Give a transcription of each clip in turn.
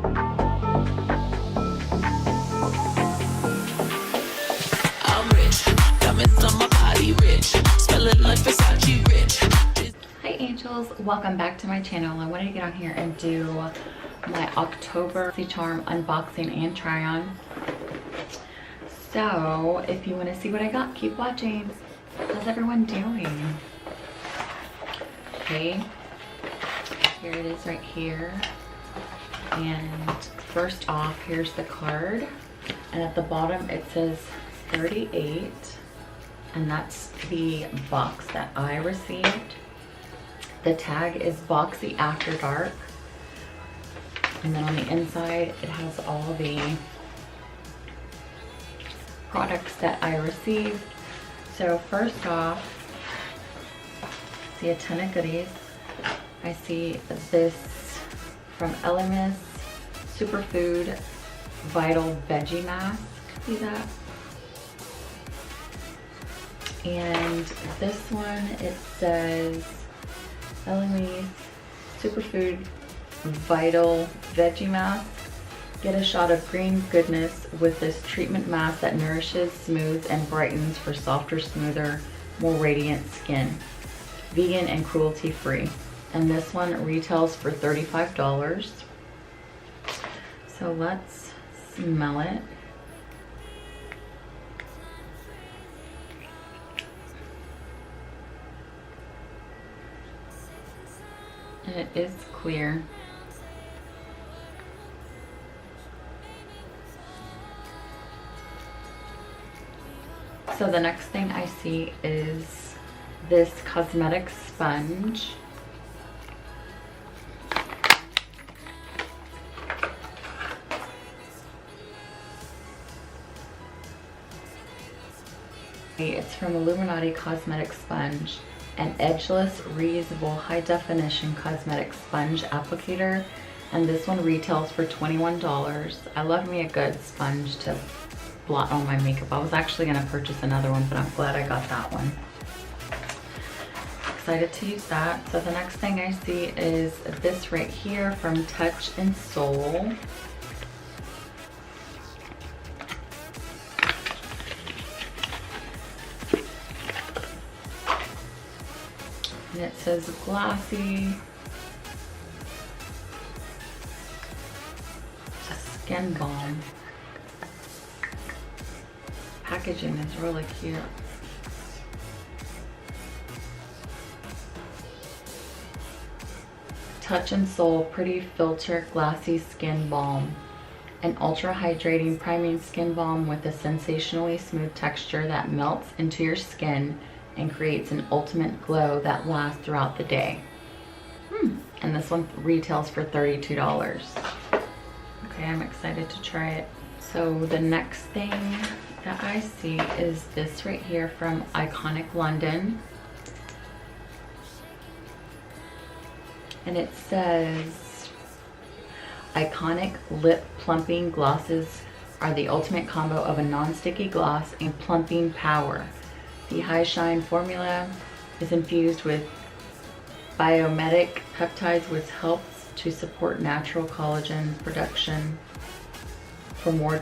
I'm rich, diamonds on my body rich, smelling like Versace rich. Hi angels, welcome back to my channel. I wanted to get on here and do my October Boxycharm unboxing and try on. So if you want to see what I got, keep watching. How's everyone doing? Okay, here it is right here. And first off, here's the card. And at the bottom it says 38. And that's the box that I received. The tag is Boxy After Dark. And then on the inside, it has all the products that I received. So first off, I see a ton of goodies. I see this from Elemis, Superfood Vital Veggie Mask. See that? And this one, it says Elemis Superfood Vital Veggie Mask. Get a shot of green goodness with this treatment mask that nourishes, smooths, and brightens for softer, smoother, more radiant skin. Vegan and cruelty free. And this one retails for $35. So let's smell it. And it is clear. So the next thing I see is this cosmetic sponge. It's from Illuminati Cosmetic Sponge, an edgeless, reusable, high-definition cosmetic sponge applicator, and this one retails for $21. I love me a good sponge to blot on my makeup. I was actually going to purchase another one, but I'm glad I got that one. Excited to use that. So the next thing I see is this right here from Touch and Soul. And it says Glassy. It's a skin balm. Packaging is really cute. Touch and Soul Pretty Filter Glassy Skin Balm. An ultra hydrating priming skin balm with a sensationally smooth texture that melts into your skin and creates an ultimate glow that lasts throughout the day. And this one retails for $32. Okay, I'm excited to try it. So the next thing that I see is this right here from Iconic London. And it says, Iconic Lip Plumping Glosses are the ultimate combo of a non-sticky gloss and plumping power. The high shine formula is infused with biomimetic peptides, which helps to support natural collagen production for more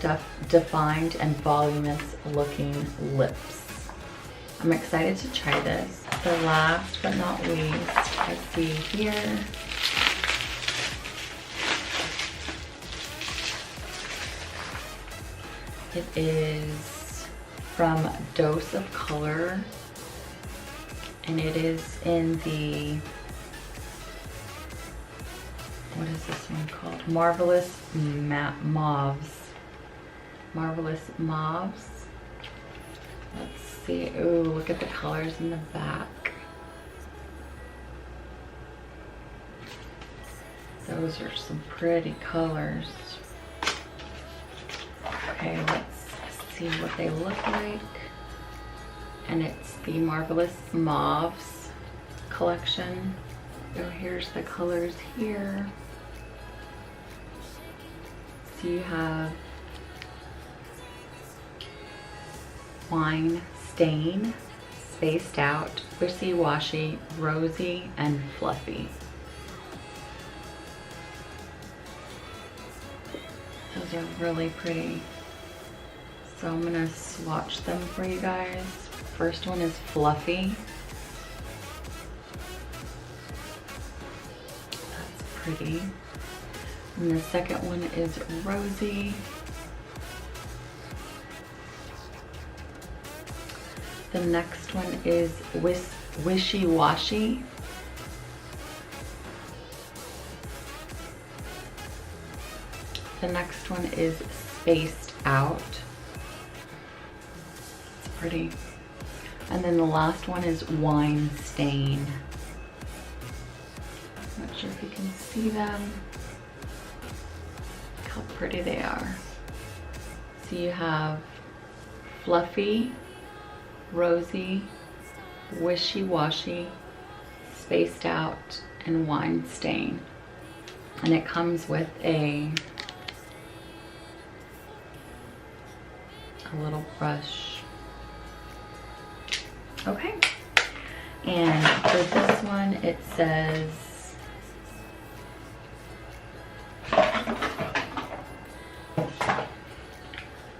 defined and voluminous looking lips. I'm excited to try this. So last but not least, I see here it is from Dose of Color, and it is in the, what is this one called? Marvelous Mauves. Marvelous Mauves. Let's see. Ooh, look at the colors in the back. Those are some pretty colors. Okay, let's see what they look like. And it's the Marvelous Mauves collection. So here's the colors here. So you have Wine Stain, Spaced Out, Wishy-Washy, Rosy, and Fluffy. Those are really pretty. So I'm gonna swatch them for you guys. First one is Fluffy. That's pretty. And the second one is Rosy. The next one is Wishy Washy. The next one is Spaced Out. It's pretty. And then the last one is Wine Stain. Not sure if you can see them. Look how pretty they are. So you have Fluffy, Rosy, Wishy Washy, Spaced Out, and Wine Stain. And it comes with a little brush. Okay. And for this one, it says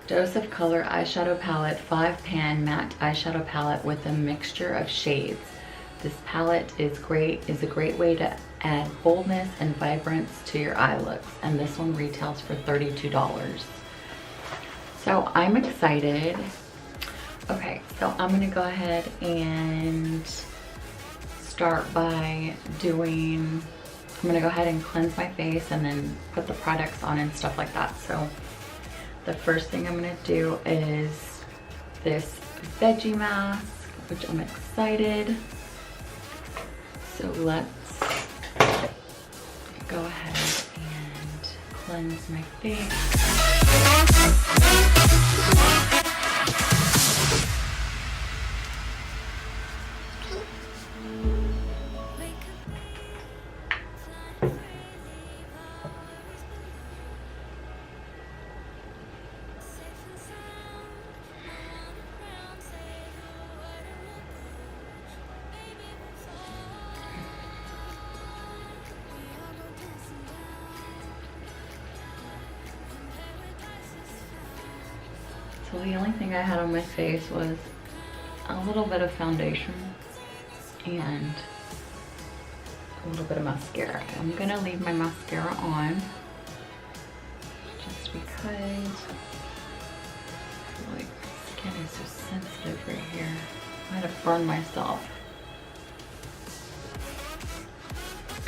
Dose of Color Eyeshadow Palette 5-pan matte eyeshadow palette with a mixture of shades. This palette is a great way to add boldness and vibrance to your eye looks, and this one retails for $32. So I'm excited. Okay, so I'm gonna go ahead and start by I'm gonna go ahead and cleanse my face and then put the products on and stuff like that. So the first thing I'm gonna do is this Veggie mask, which I'm excited. So let's go ahead and cleanse my face. So the only thing I had on my face was a little bit of foundation and a little bit of mascara. I'm gonna leave my mascara on just because I feel like my skin is so sensitive right here. I might have burned myself.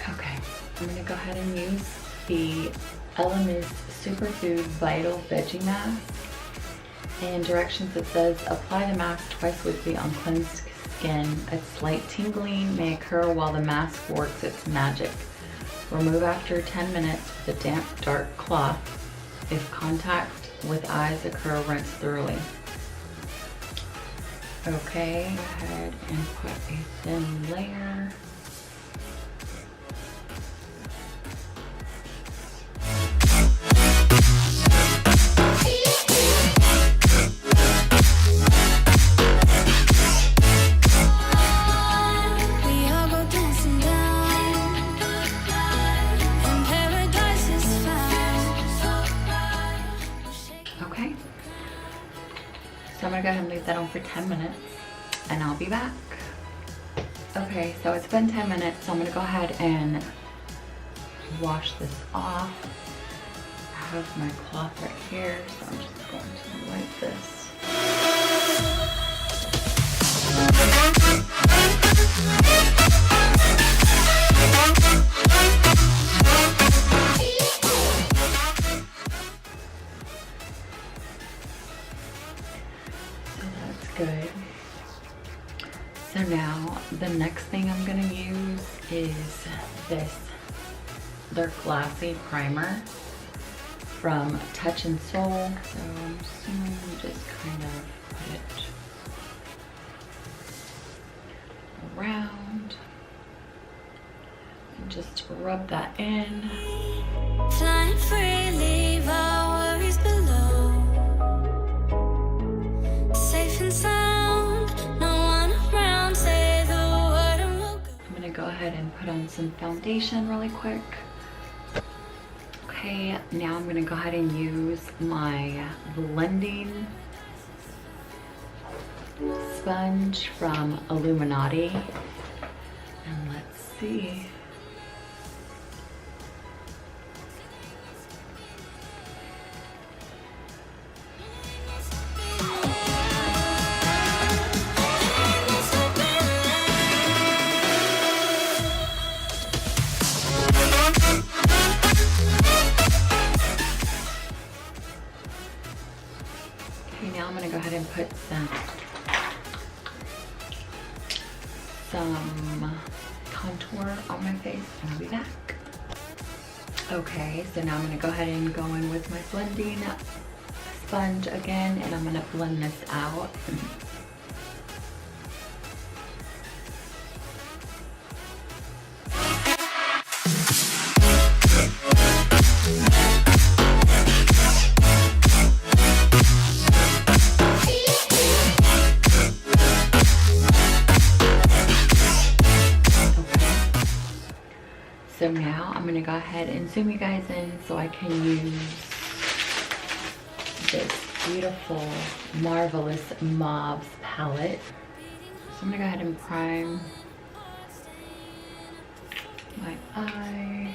Okay, I'm gonna go ahead and use the Elemis Superfood Vital Veggie Mask. And directions, it says apply the mask twice weekly on cleansed skin. A slight tingling may occur while the mask works its magic. Remove after 10 minutes with a damp, dark cloth. If contact with eyes occur, rinse thoroughly. Okay, go ahead and put a thin layer. So I'm gonna go ahead and leave that on for 10 minutes and I'll be back. Okay, so it's been 10 minutes, so I'm gonna go ahead and wash this off. I have my cloth right here, so I'm just going to wipe this. Good. So now the next thing I'm gonna use is their Glassy primer from Touch and Soul. So I'm just gonna kind of put it around and just rub that in. Flying free, leave our worries below. Safe and sound, no one around, say the word and we'll go. I'm gonna go ahead and put on some foundation really quick. Okay, Okay, now I'm gonna go ahead and use my blending sponge from Illuminati. And let's see. Okay, now I'm gonna go ahead and put some contour on my face and I'll be back. Okay, so now I'm gonna go ahead and go in with my blending sponge again and I'm gonna blend this out. So now I'm gonna go ahead and zoom you guys in so I can use this beautiful, marvelous Mauves palette. So I'm gonna go ahead and prime my eye.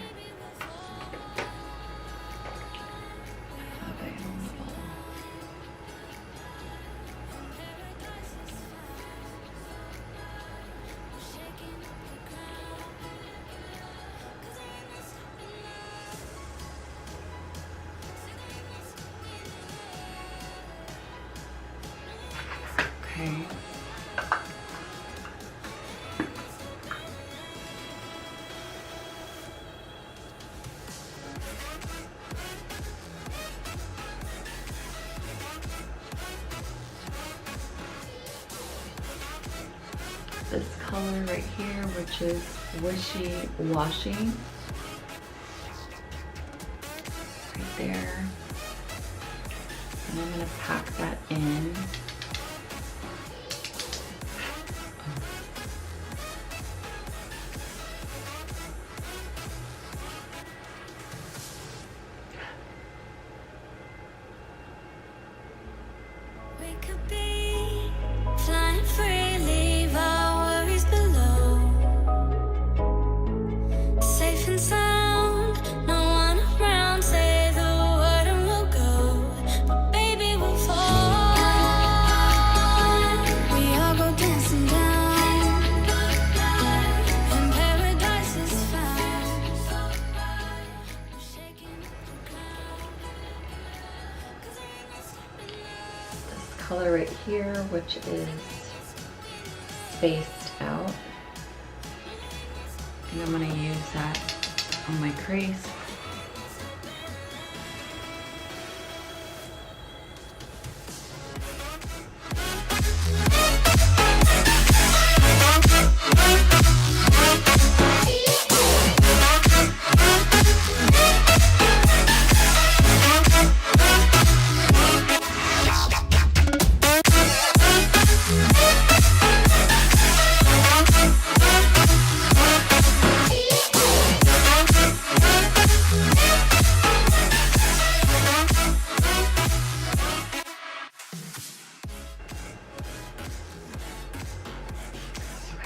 Okay. This color right here, which is Wishy Washy, right there. And I'm gonna pack that in. We could be flying free, leave our worries below. Safe and sound, no one around. Say the word and we'll go. But baby, we'll fall. We all go dancing down, and paradise is found. We're shaking the ground. This color right here, which is spaced out, and I'm going to use that on my crease.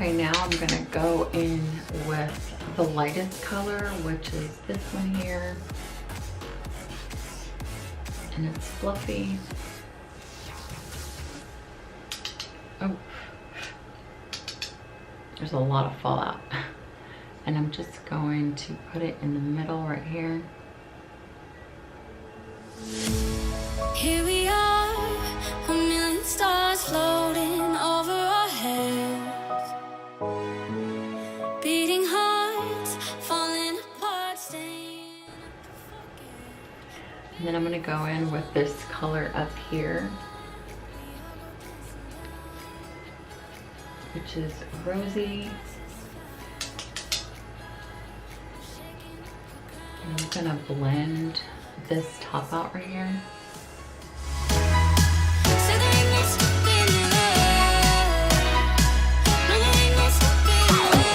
Okay, now I'm gonna go in with the lightest color, which is this one here. And it's fluffy. Oh, there's a lot of fallout. And I'm just going to put it in the middle right here. Here we are, a million stars floating over our heads. Beating hearts, falling apart, staying up to forget. And then I'm gonna go in with this color up here, which is rosy. And I'm gonna blend this top out right here. Say there ain't no stopping love. No, there ain't no stopping love.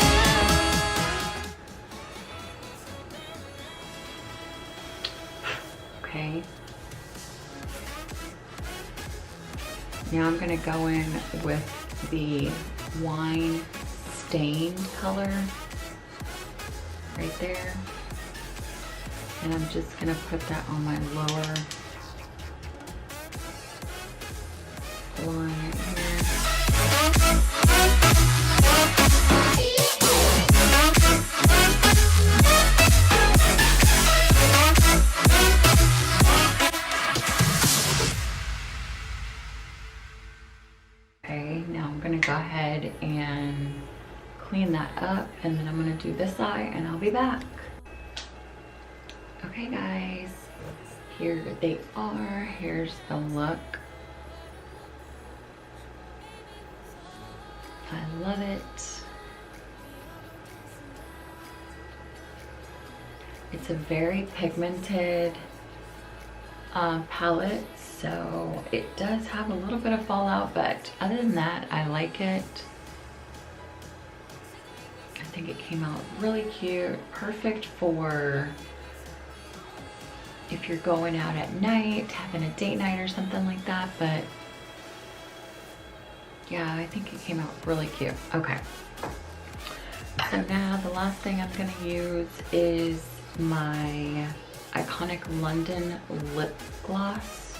okay? Now I'm gonna go in with the wine stained color right there. And I'm just gonna put that on my lower line right here. Okay, now I'm gonna go ahead and clean that up, and then I'm gonna do this eye and I'll be back. Okay guys, here they are. Here's the look. I love it. It's a very pigmented palette, so it does have a little bit of fallout, but other than that, I like it. I think it came out really cute, perfect for if you're going out at night, having a date night or something like that, but yeah, I think it came out really cute. Okay. So now the last thing I'm gonna use is my iconic London lip gloss,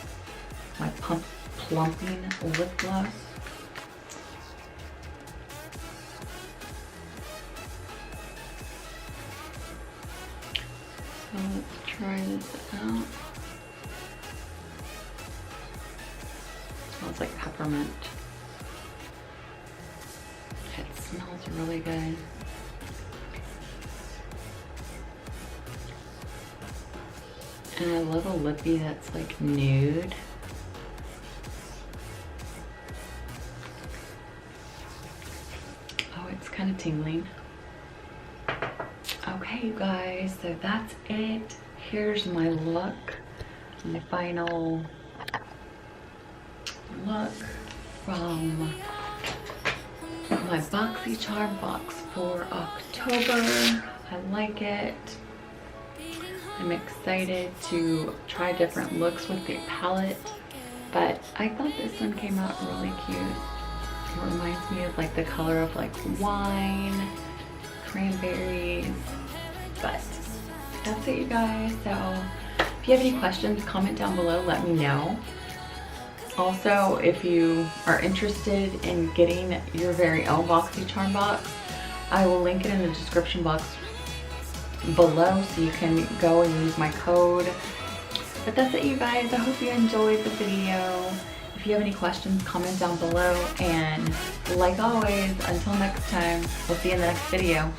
my Plumping lip gloss. So let's try this out. It smells like peppermint. It smells really good. And I love a lippy that's like nude. Oh, it's kind of tingling. Okay, you guys, so that's it. Here's my look, my final look from my Boxycharm box for October. I like it. I'm excited to try different looks with the palette, but I thought this one came out really cute. It reminds me of like the color of like wine, cranberries, but that's it, you guys. So if you have any questions, comment down below, let me know. Also, if you are interested in getting your very own Boxycharm box, I will link it in the description box below so you can go and use my code. But that's it, you guys. I hope you enjoyed the video. If you have any questions, comment down below, and like always, until next time, we'll see you in the next video.